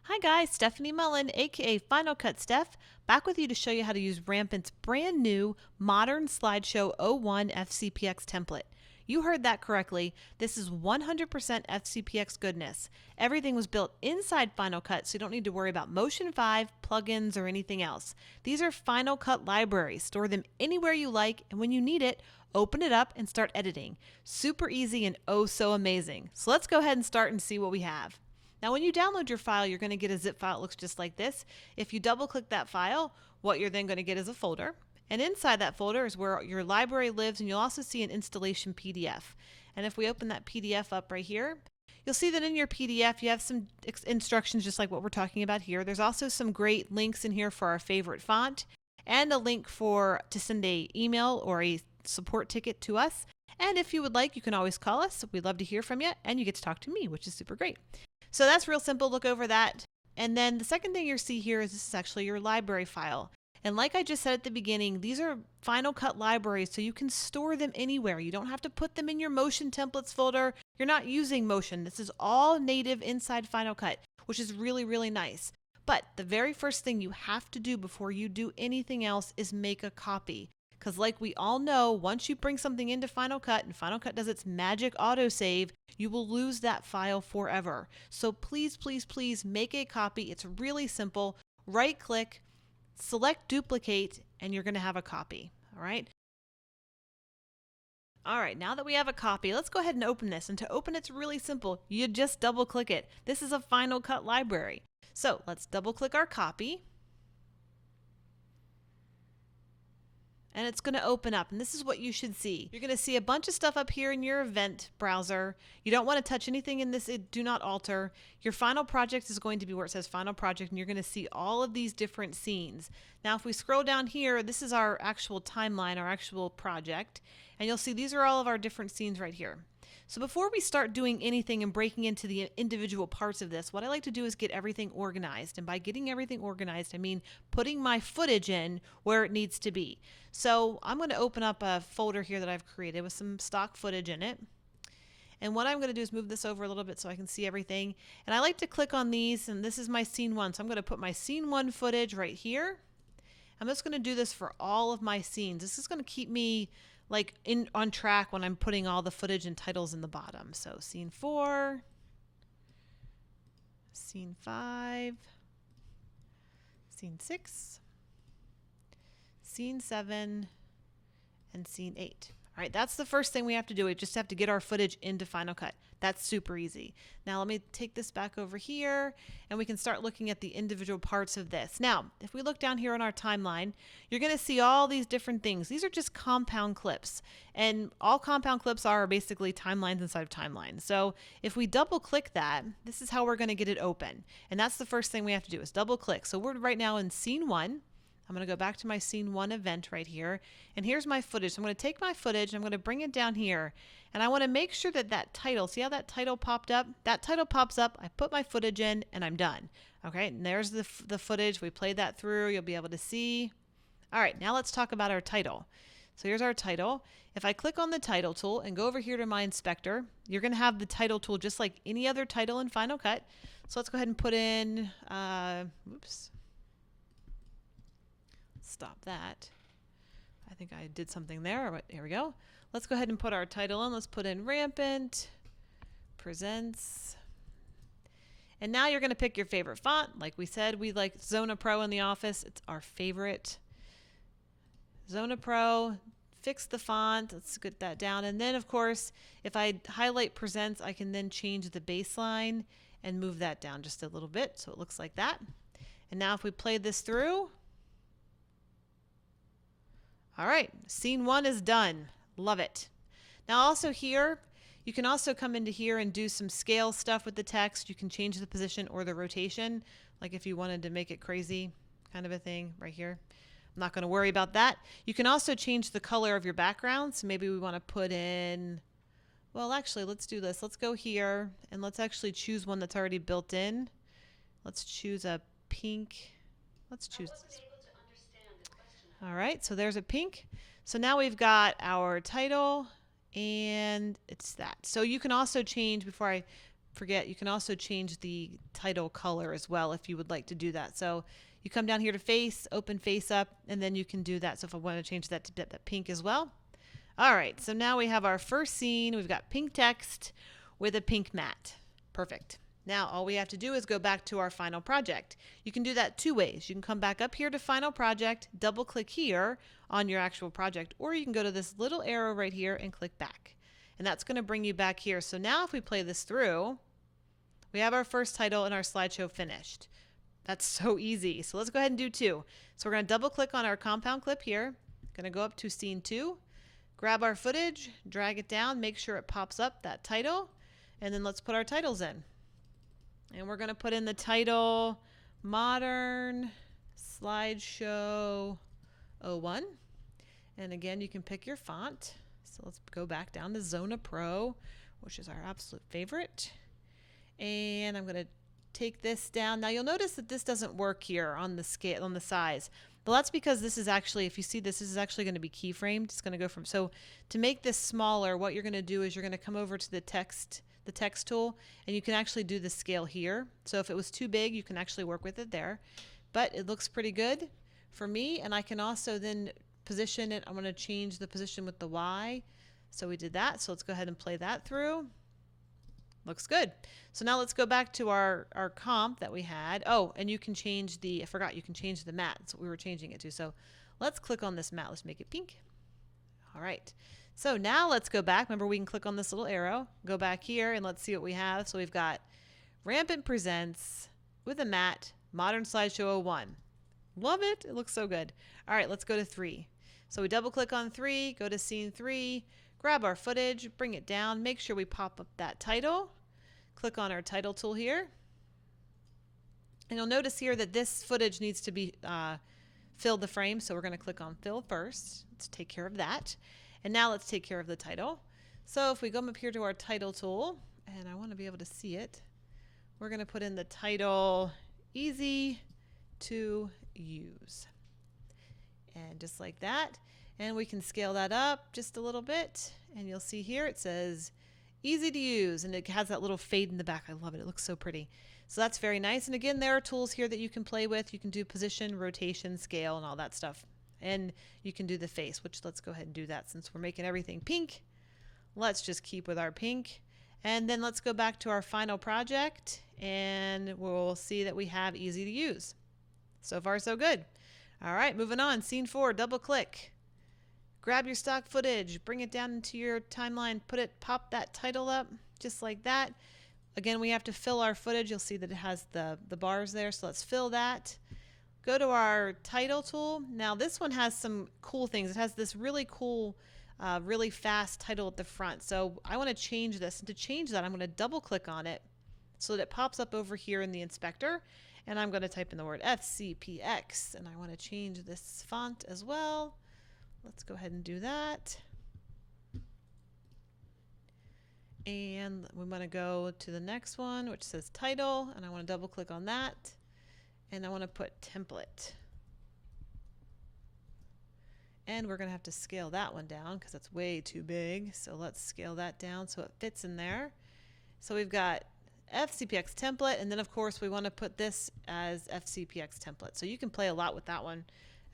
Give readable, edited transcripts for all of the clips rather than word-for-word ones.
Hi guys, Stephanie Mullen, aka Final Cut Steph, back with you to show you how to use Rampant's brand new modern Slideshow 01 FCPX template. You heard that correctly. This is 100% FCPX goodness. Everything was built inside Final Cut, so you don't need to worry about Motion 5, plugins, or anything else. These are Final Cut libraries. Store them anywhere you like, and when you need it, open it up and start editing. Super easy and oh so amazing. So let's go ahead and start and see what we have. Now, when you download your file, you're going to get a zip file that looks just like this. If you double click that file, what you're then going to get is a folder. And inside that folder is where your library lives, and you'll also see an installation PDF. And if we open that PDF up right here, you'll see that in your PDF you have some instructions just like what we're talking about here. There's also some great links in here for our favorite font and a link to send an email or a support ticket to us. And if you would like, you can always call us. We'd love to hear from you, and you get to talk to me, which is super great. So that's real simple. Look over that. And then the second thing you'll see here is this is actually your library file. And like I just said at the beginning, these are Final Cut libraries, so you can store them anywhere. You don't have to put them in your Motion templates folder. You're not using Motion. This is all native inside Final Cut, which is really, really nice. But the very first thing you have to do before you do anything else is make a copy. Because like we all know, once you bring something into Final Cut and Final Cut does its magic autosave, you will lose that file forever. So please, please, please make a copy. It's really simple. Right click, select duplicate, and you're going to have a copy. All right. All right, now that we have a copy, let's go ahead and open this. And to open it's really simple. You just double click it. This is a Final Cut library. So let's double click our copy. And it's going to open up, and this is what you should see. You're going to see a bunch of stuff up here in your event browser. You don't want to touch anything in this. Do not alter. Your final project is going to be where it says final project, and you're going to see all of these different scenes. Now, if we scroll down here, this is our actual timeline, our actual project, and you'll see these are all of our different scenes right here. So before we start doing anything and breaking into the individual parts of this, what I like to do is get everything organized. And by getting everything organized, I mean putting my footage in where it needs to be. So I'm going to open up a folder here that I've created with some stock footage in it. And what I'm going to do is move this over a little bit so I can see everything. And I like to click on these, and this is my scene 1. So I'm going to put my scene 1 footage right here. I'm just going to do this for all of my scenes. This is going to keep me on track when I'm putting all the footage and titles in the bottom. So scene 4, scene 5, scene 6, scene 7, and scene 8. All right, that's the first thing we have to do. We just have to get our footage into Final Cut. That's super easy. Now let me take this back over here, and we can start looking at the individual parts of this. Now, if we look down here on our timeline, you're going to see all these different things. These are just compound clips, and all compound clips are basically timelines inside of timelines. So if we double click that, this is how we're going to get it open. And that's the first thing we have to do is double click. So we're right now in scene 1. I'm going to go back to my scene 1 event right here, and here's my footage. So I'm going to take my footage and I'm going to bring it down here, and I want to make sure that that title, see how that title popped up? That title pops up, I put my footage in, and I'm done. Okay, and there's the footage. We played that through. You'll be able to see. All right, now let's talk about our title. So here's our title. If I click on the title tool and go over here to my inspector, you're going to have the title tool just like any other title in Final Cut. So let's go ahead and put in, stop that. I think I did something there. Here we go. Let's go ahead and put our title in. Let's put in Rampant Presents. And now you're going to pick your favorite font. Like we said, we like Zona Pro in the office. It's our favorite. Zona Pro. Fix the font. Let's get that down. And then, of course, if I highlight Presents, I can then change the baseline and move that down just a little bit so it looks like that. And now if we play this through, all right, scene 1 is done. Love it. Now also here, you can also come into here and do some scale stuff with the text. You can change the position or the rotation, like if you wanted to make it crazy kind of a thing right here. I'm not going to worry about that. You can also change the color of your background. So maybe we want to put in, well, actually, let's do this. Let's go here and let's actually choose one that's already built in. Let's choose a pink. Let's choose this. All right, so there's a pink. So now we've got our title, and it's that. So you can also change, before I forget, you can also change the title color as well if you would like to do that. So you come down here to face, open face up, and then you can do that. So if I want to change that to that pink as well. All right, so now we have our first scene. We've got pink text with a pink mat. Perfect. Now all we have to do is go back to our final project. You can do that two ways. You can come back up here to final project, double click here on your actual project, or you can go to this little arrow right here and click back. And that's going to bring you back here. So now if we play this through, we have our first title and our slideshow finished. That's so easy. So let's go ahead and do two. So we're going to double click on our compound clip here. Going to go up to scene 2. Grab our footage, drag it down, make sure it pops up that title, and then let's put our titles in. And we're going to put in the title Modern Slideshow 01. And again, you can pick your font. So let's go back down to Zona Pro, which is our absolute favorite. And I'm going to take this down. Now you'll notice that this doesn't work here on the scale, on the size. Well, that's because this is actually, if you see this is actually going to be keyframed. It's going to go from, so to make this smaller, what you're going to do is you're going to come over to the text tool, and you can actually do the scale here. So if it was too big, you can actually work with it there. But it looks pretty good for me, and I can also then position it. I'm going to change the position with the Y. So we did that. So let's go ahead and play that through. Looks good. So now let's go back to our comp that we had. Oh, and you can change the, I forgot, you can change the mat. That's what we were changing it to. So let's click on this mat. Let's make it pink. All right. So now let's go back. Remember, we can click on this little arrow, go back here, and let's see what we have. So we've got Rampant Presents with a mat, Modern Slideshow 01. Love it. It looks so good. All right, let's go to 3. So we double click on 3, go to scene 3, grab our footage, bring it down, make sure we pop up that title. Click on our title tool here. And you'll notice here that this footage needs to be fill the frame. So we're going to click on fill first. Let's take care of that. And now let's take care of the title. So if we go up here to our title tool, and I want to be able to see it, we're going to put in the title easy to use. And just like that. And we can scale that up just a little bit. And you'll see here it says easy to use, and it has that little fade in the back. I love it. It looks so pretty. So that's very nice. And again, there are tools here that you can play with. You can do position, rotation, scale, and all that stuff. And you can do the face, which let's go ahead and do that since we're making everything pink. Let's just keep with our pink. And then let's go back to our final project, and we'll see that we have easy to use. So far, so good. All right, moving on. Scene 4, double click. Grab your stock footage, bring it down into your timeline, pop that title up, just like that. Again, we have to fill our footage. You'll see that it has the bars there, so let's fill that. Go to our title tool. Now this one has some cool things. It has this really cool, really fast title at the front. So I want to change this. And to change that, I'm going to double click on it so that it pops up over here in the inspector. And I'm going to type in the word FCPX, and I want to change this font as well. Let's go ahead and do that. And we want to go to the next one, which says title, and I want to double click on that. And I want to put template. And we're going to have to scale that one down because that's way too big. So let's scale that down so it fits in there. So we've got FCPX template, and then of course we want to put this as FCPX template. So you can play a lot with that one.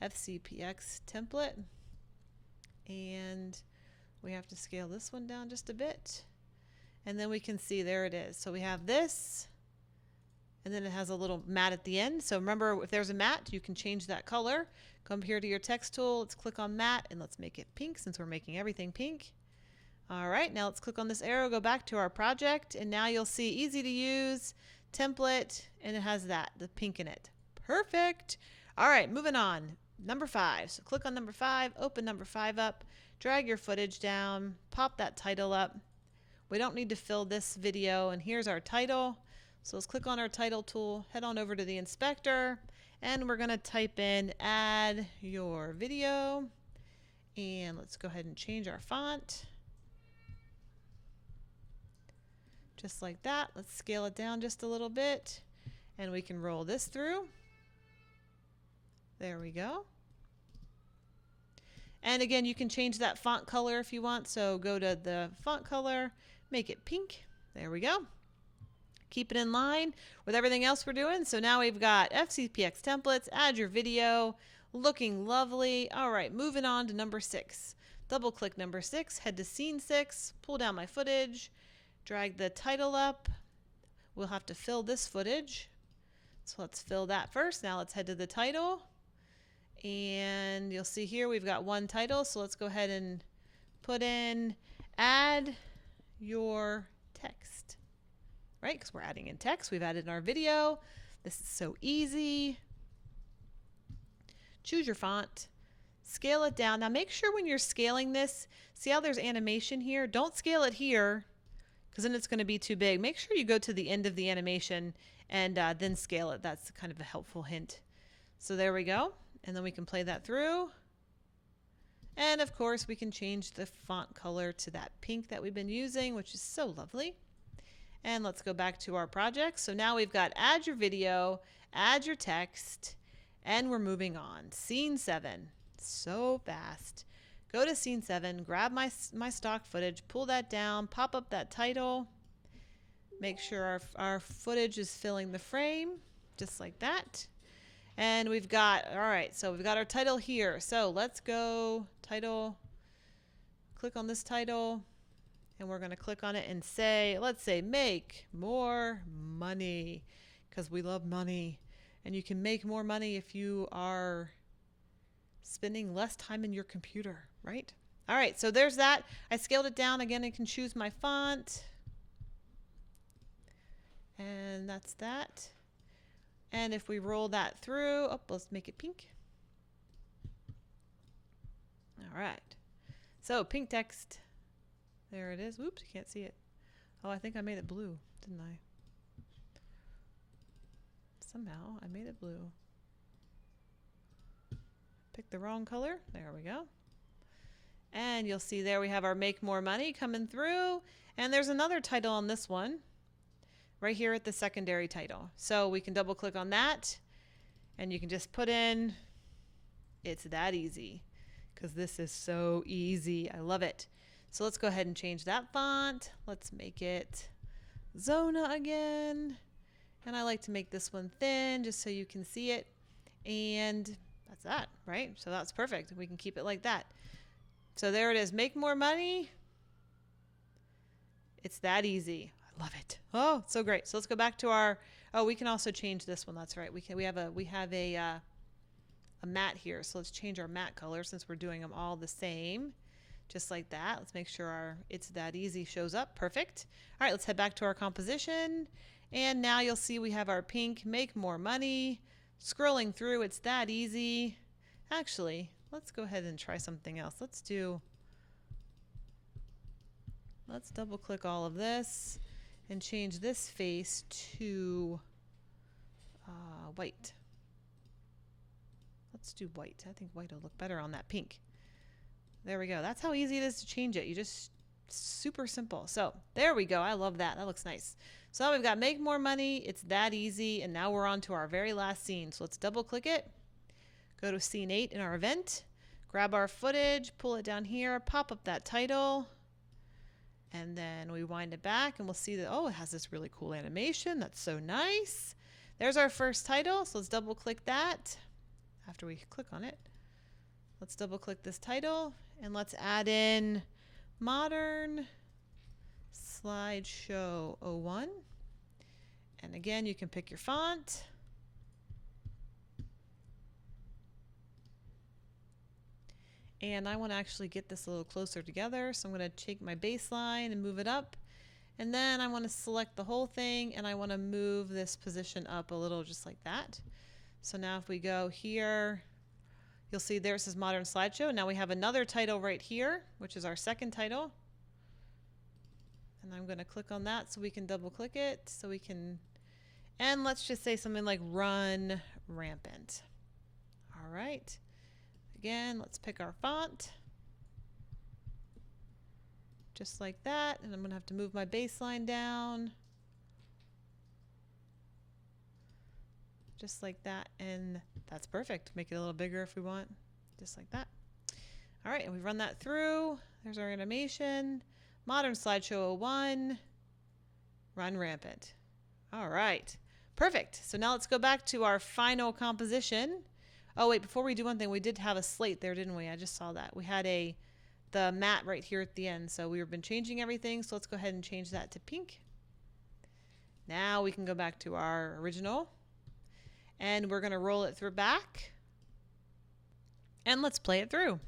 FCPX template. And we have to scale this one down just a bit. And then we can see there it is. So we have this, and then it has a little mat at the end. So remember, if there's a mat, you can change that color. Come here to your text tool, let's click on mat, and let's make it pink since we're making everything pink. All right, now let's click on this arrow, go back to our project, and now you'll see easy to use, template, and it has that, the pink in it. Perfect. All right, moving on. Number 5. So click on number 5, open number 5 up, drag your footage down, pop that title up. We don't need to fill this video, and here's our title. So let's click on our title tool, head on over to the inspector, and we're going to type in add your video, and let's go ahead and change our font. Just like that. Let's scale it down just a little bit, and we can roll this through. There we go. And again, you can change that font color if you want. So go to the font color, make it pink. There we go. keep it in line with everything else we're doing. So now we've got FCPX templates, add your video, looking lovely. All right, moving on to number 6. Double click number 6, head to scene 6, pull down my footage, drag the title up. We'll have to fill this footage. So let's fill that first. Now let's head to the title. And you'll see here we've got one title. So let's go ahead and put in add your text, right? Because we're adding in text. We've added in our video. This is so easy. Choose your font. Scale it down. Now make sure when you're scaling this, see how there's animation here? Don't scale it here because then it's going to be too big. Make sure you go to the end of the animation and then scale it. That's kind of a helpful hint. So there we go. And then we can play that through. And of course we can change the font color to that pink that we've been using, which is so lovely. And let's go back to our project. So now we've got add your video, add your text, and we're moving on. Scene 7. So fast. Go to scene 7, grab my stock footage, pull that down, pop up that title, make sure our footage is filling the frame, just like that. And we've got, all right, so we've got our title here. So let's go title, click on this title, and we're going to click on it and say, let's say make more money, because we love money. And you can make more money if you are spending less time in your computer, right? All right, so there's that. I scaled it down. Again, I can choose my font. And that's that. And if we roll that through, oh, let's make it pink. All right. So pink text. There it is. Whoops, you can't see it. Oh, I think I made it blue, didn't I? Somehow I made it blue. Pick the wrong color. There we go. And you'll see there we have our make more money coming through. And there's another title on this one right here at the secondary title. So we can double click on that and you can just put in, it's that easy, because this is so easy. I love it. So let's go ahead and change that font. Let's make it Zona again. And I like to make this one thin just so you can see it. And that's that, right? So that's perfect. We can keep it like that. So there it is. Make more money. It's that easy. I love it. Oh, so great. So let's go back to our, oh, we can also change this one. That's right. We have a matte here. So let's change our matte color since we're doing them all the same. Just like that. Let's make sure our it's that easy shows up. Perfect. All right, let's head back to our composition. And now you'll see we have our pink make more money. Scrolling through, it's that easy. Actually, let's go ahead and try something else. Let's double click all of this and change this face to white. Let's do white. I think white will look better on that pink. There we go. That's how easy it is to change it. You just, super simple. So there we go. I love that. That looks nice. So now we've got make more money. It's that easy. And now we're on to our very last scene. So let's double click it. Go to scene 8 in our event. Grab our footage, pull it down here, pop up that title. And then we wind it back and we'll see that, oh, it has this really cool animation. That's so nice. There's our first title. So let's double click that. After we click on it, let's double click this title and let's add in Modern Slideshow 01. And again, you can pick your font. And I want to actually get this a little closer together. So I'm going to take my baseline and move it up. And then I want to select the whole thing and I want to move this position up a little just like that. So now if we go here, you'll see there it says Modern Slideshow. Now we have another title right here, which is our second title. And I'm going to click on that so we can double click it. So we can, and let's just say something like Run Rampant. All right. Again, let's pick our font. Just like that. And I'm going to have to move my baseline down. Just like that, and that's perfect. Make it a little bigger if we want, just like that. All right, and we run that through. There's our animation. Modern Slideshow 01, Run Rampant. All right. Perfect. So now let's go back to our final composition. Oh, wait, before we do one thing, we did have a slate there, didn't we? I just saw that. We had the matte right here at the end. So we've been changing everything. So let's go ahead and change that to pink. Now we can go back to our original. And we're going to roll it through back. And let's play it through.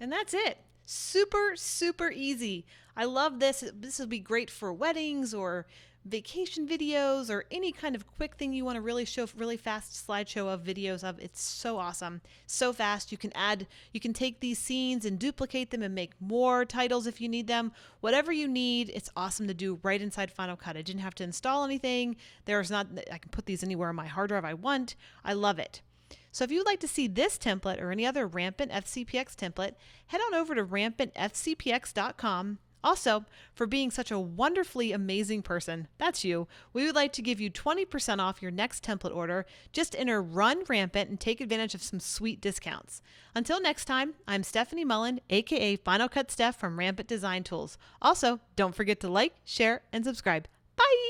And that's it. Super, super easy. I love this. This would be great for weddings or vacation videos or any kind of quick thing you want to really show really fast slideshow of videos of. It's so awesome. So fast. You can take these scenes and duplicate them and make more titles if you need them. Whatever you need, it's awesome to do right inside Final Cut. I didn't have to install anything. I can put these anywhere on my hard drive I want. I love it. So if you'd like to see this template or any other Rampant FCPX template, head on over to rampantfcpx.com. Also, for being such a wonderfully amazing person, that's you, we would like to give you 20% off your next template order. Just enter Run Rampant and take advantage of some sweet discounts. Until next time, I'm Stephanie Mullen, aka Final Cut Steph from Rampant Design Tools. Also, don't forget to like, share, and subscribe. Bye!